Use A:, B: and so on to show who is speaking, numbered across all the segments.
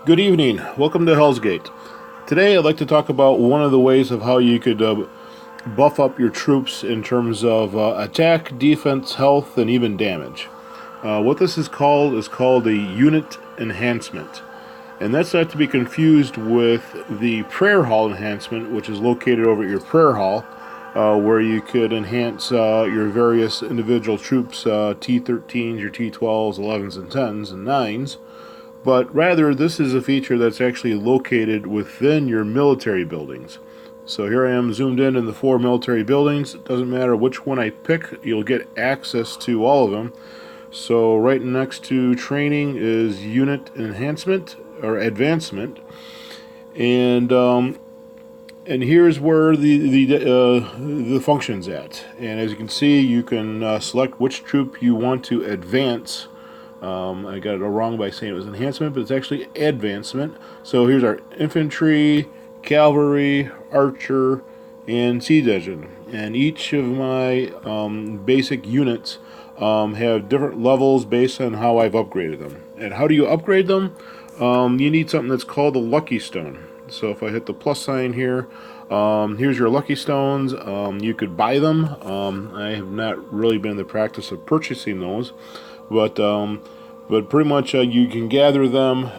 A: Good evening. Welcome to Hell's Gate. Today I'd like to talk about one of the ways of how you could buff up your troops in terms of attack, defense, health, and even damage. What this is called a unit enhancement. And that's not to be confused with the prayer hall enhancement, which is located over at your prayer hall, where you could enhance your various individual troops, T13s, your T12s, 11s, and 10s, and 9s. But rather, this is a feature that's actually located within your military buildings. So here I am zoomed in the four military buildings. It doesn't matter which one I pick, you'll get access to all of them. So right next to training is unit enhancement or advancement, and here's where the function's at. And as you can see, you can select which troop you want to advance. I got it wrong by saying it was enhancement, but it's actually advancement. So here's our infantry, cavalry, archer, and siege engine. And each of my basic units have different levels based on how I've upgraded them. And how do you upgrade them? You need something that's called a lucky stone. So if I hit the plus sign here, here's your lucky stones. You could buy them. I have not really been in the practice of purchasing those, but pretty much you can gather them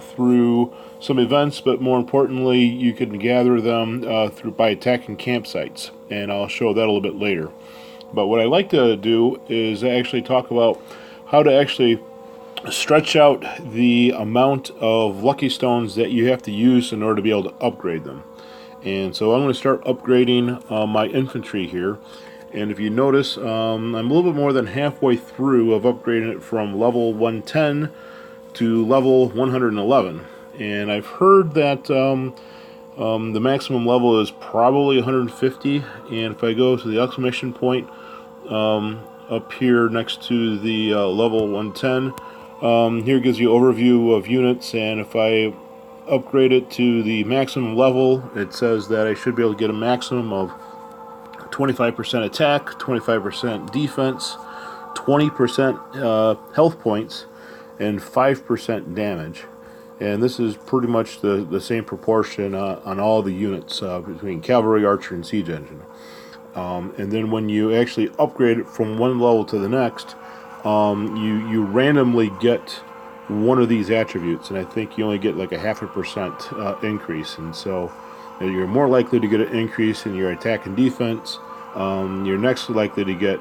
A: through some events, but more importantly, you can gather them through by attacking campsites, and I'll show that a little bit later. But what I like to do is actually talk about how to actually stretch out the amount of lucky stones that you have to use in order to be able to upgrade them. And so I'm going to start upgrading my infantry here. And if you notice, I'm a little bit more than halfway through of upgrading it from level 110 to level 111. And I've heard that the maximum level is probably 150. And if I go to the exclamation point up here next to the level 110, here gives you overview of units, and if I upgrade it to the maximum level, it says that I should be able to get a maximum of 25% attack, 25% defense, 20% health points, and 5% damage. And this is pretty much the same proportion on all the units between cavalry, archer, and siege engine. And then when you actually upgrade it from one level to the next, you randomly get one of these attributes, and I think you only get like a 0.5% increase, and so you're more likely to get an increase in your attack and defense. You're next likely to get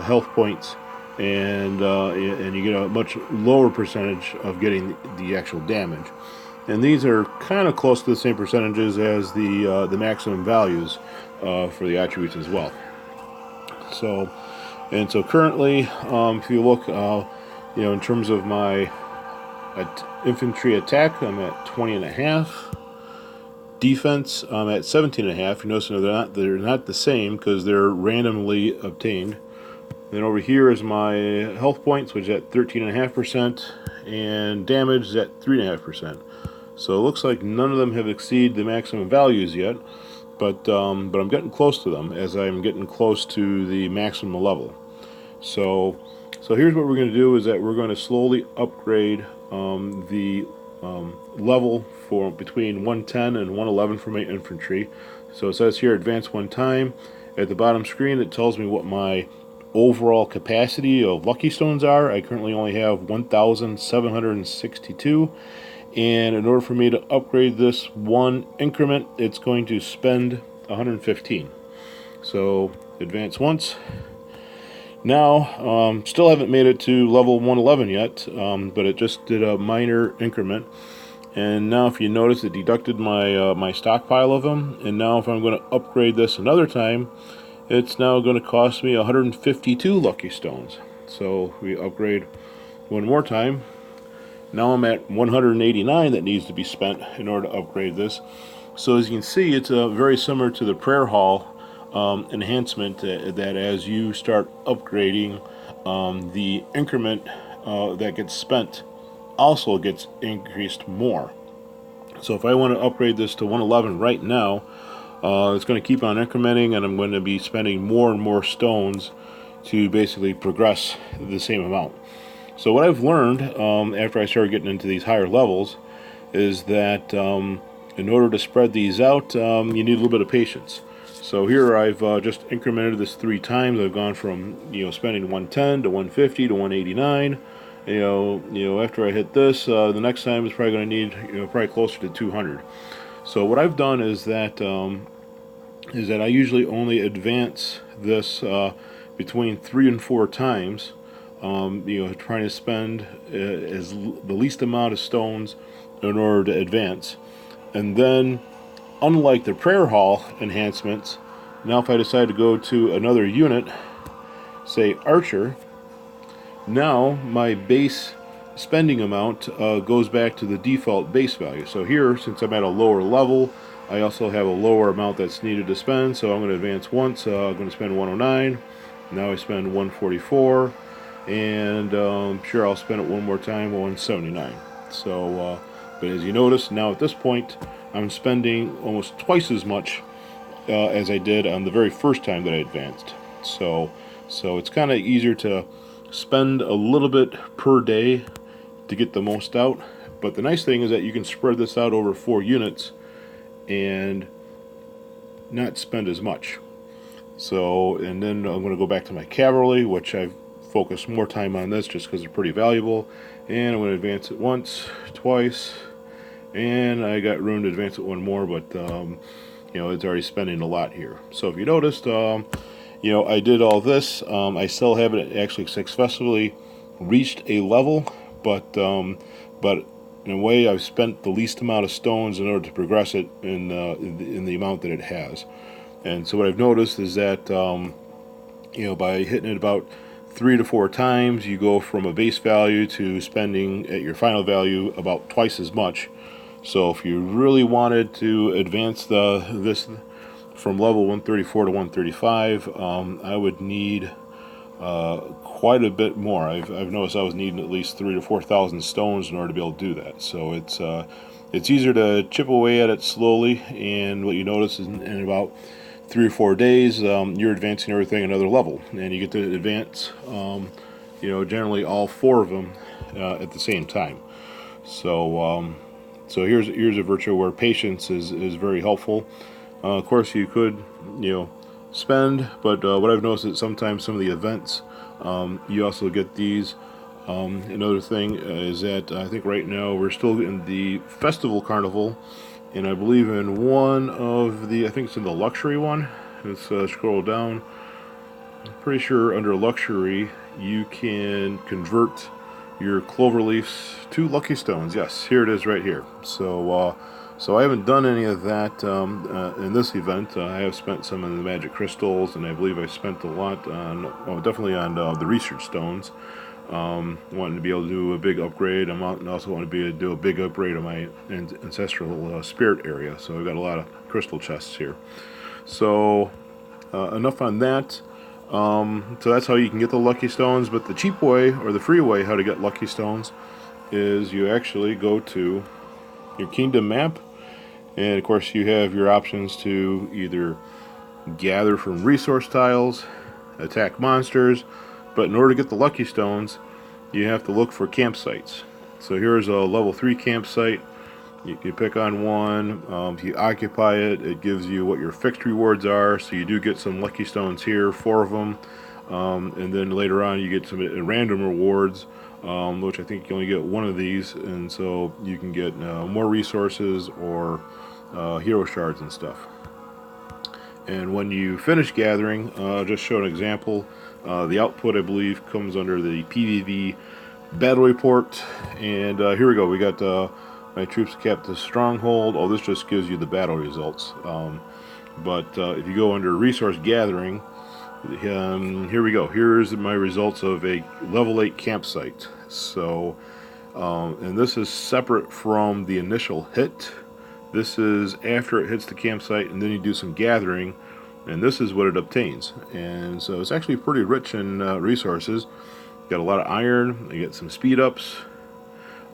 A: health points, and you get a much lower percentage of getting the actual damage. And these are kind of close to the same percentages as the maximum values for the attributes as well. So currently, if you look, in terms of my infantry attack, I'm at 20.5. Defense, I'm at 17.5. You notice they're not the same because they're randomly obtained. Then over here is my health points, which is at 13.5%, and damage is at 3.5%. So it looks like none of them have exceeded the maximum values yet, but I'm getting close to them as I'm getting close to the maximum level. So here's what we're going to do is that we're going to slowly upgrade the level for between 110 and 111 for my infantry. So it says here advance one time. At the bottom screen it tells me what my overall capacity of lucky stones are. I currently only have 1,762, and in order for me to upgrade this one increment, it's going to spend 115. So advance once. Now, still haven't made it to level 111 yet, but it just did a minor increment. And now if you notice, it deducted my stockpile of them, and now if I'm going to upgrade this another time, it's now going to cost me 152 lucky stones. So we upgrade one more time. Now I'm at 189 that needs to be spent in order to upgrade this. So as you can see, it's very similar to the prayer hall enhancement, that as you start upgrading, the increment that gets spent also gets increased more. So if I want to upgrade this to 111 right now, it's going to keep on incrementing, and I'm going to be spending more and more stones to basically progress the same amount. So what I've learned after I started getting into these higher levels is that in order to spread these out, you need a little bit of patience. So here I've just incremented this 3 times. I've gone from spending 110 to 150 to 189. After I hit this, the next time is probably going to need probably closer to 200. So what I've done is that I usually only advance this between 3 and 4 times. Trying to spend the least amount of stones in order to advance. And then, unlike the prayer hall enhancements, now if I decide to go to another unit, say Archer, now my base spending amount goes back to the default base value. So here, since I'm at a lower level, I also have a lower amount that's needed to spend. So I'm going to advance once. I'm going to spend 109. Now I spend 144. And sure, I'll spend it one more time, 179. So, but as you notice, now at this point, I'm spending almost twice as much as I did on the very first time that I advanced. So it's kind of easier to spend a little bit per day to get the most out. But the nice thing is that you can spread this out over 4 units and not spend as much. So, and then I'm going to go back to my cavalry, which I've focused more time on this just because they're pretty valuable. And I'm going to advance it once, twice, and I got room to advance it one more, but it's already spending a lot here. So if you noticed, I did all this. I still haven't actually successfully reached a level, but in a way, I've spent the least amount of stones in order to progress it in the amount that it has. And so what I've noticed is that by hitting it about 3 to 4 times, you go from a base value to spending at your final value about twice as much. So if you really wanted to advance this from level 134 to 135, I would need quite a bit more. I've noticed I was needing at least 3,000 to 4,000 stones in order to be able to do that. So it's easier to chip away at it slowly, and what you notice is in about 3 or 4 days, you're advancing everything another level, and you get to advance, generally all 4 of them at the same time. So here's a virtue where patience is very helpful. Of course, you could spend, but what I've noticed is sometimes some of the events, you also get these. Another thing is that I think right now we're still in the festival carnival, and I believe in one of the, I think it's in the luxury one. Let's scroll down. I'm pretty sure under luxury you can convert your clover leaves to lucky stones. Yes, here it is right here. So I haven't done any of that in this event. I have spent some in the magic crystals, and I believe I spent a lot on, definitely on the research stones. Wanting to be able to do a big upgrade. I also want to be able to do a big upgrade on my ancestral spirit area. So I've got a lot of crystal chests here. So enough on that. So that's how you can get the lucky stones. But the cheap way, or the free way, how to get lucky stones is you actually go to your kingdom map, and of course you have your options to either gather from resource tiles, attack monsters, but in order to get the lucky stones, you have to look for campsites. So here's a level 3 campsite. You pick on one. If you occupy it, it gives you what your fixed rewards are. So you do get some lucky stones here, 4 of them. And then later on you get some random rewards, which I think you only get 1 of these. And so you can get more resources or hero shards and stuff. And when you finish gathering, I'll just show an example. The output, I believe, comes under the PvV battle report. And here we go. We got my troops kept the stronghold. Oh, this just gives you the battle results. But if you go under resource gathering, here we go. Here's my results of a level 8 campsite. So, and this is separate from the initial hit. This is after it hits the campsite, and then you do some gathering, and this is what it obtains. And so it's actually pretty rich in resources. You got a lot of iron. You get some speed ups.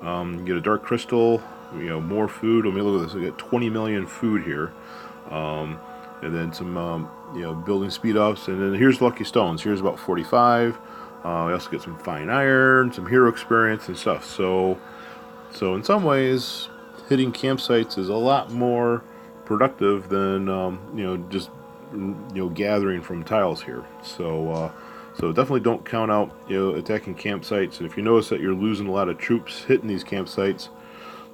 A: You get a dark crystal. More food. Let me look at this. We got 20 million food here, and then some building speed ups. And then here's lucky stones. Here's about 45. We also get some fine iron, some hero experience and stuff. So in some ways, hitting campsites is a lot more productive than just gathering from tiles here. So definitely don't count out attacking campsites. And if you notice that you're losing a lot of troops hitting these campsites,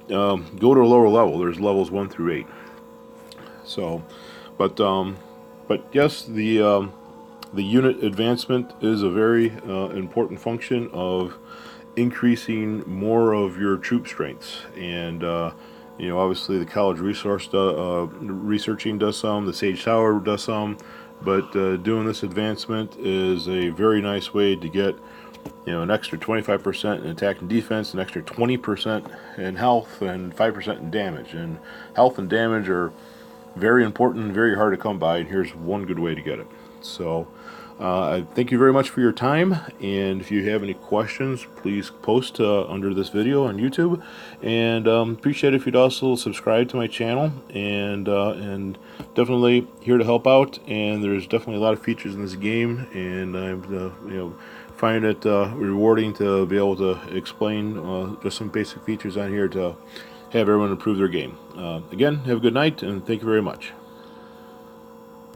A: go to a lower level. There's levels 1 through 8. So, but yes, the unit advancement is a very important function of increasing more of your troop strengths. And obviously the college researching does some, the Sage Tower does some, but doing this advancement is a very nice way to get an extra 25% in attack and defense, an extra 20% in health, and 5% in damage. And health and damage are very important, very hard to come by, and here's one good way to get it. So I thank you very much for your time, and if you have any questions, please post under this video on YouTube, and appreciate it if you'd also subscribe to my channel, and definitely here to help out. And there's definitely a lot of features in this game, and I'm find it rewarding to be able to explain just some basic features on here to have everyone improve their game. Again, have a good night, and thank you very much.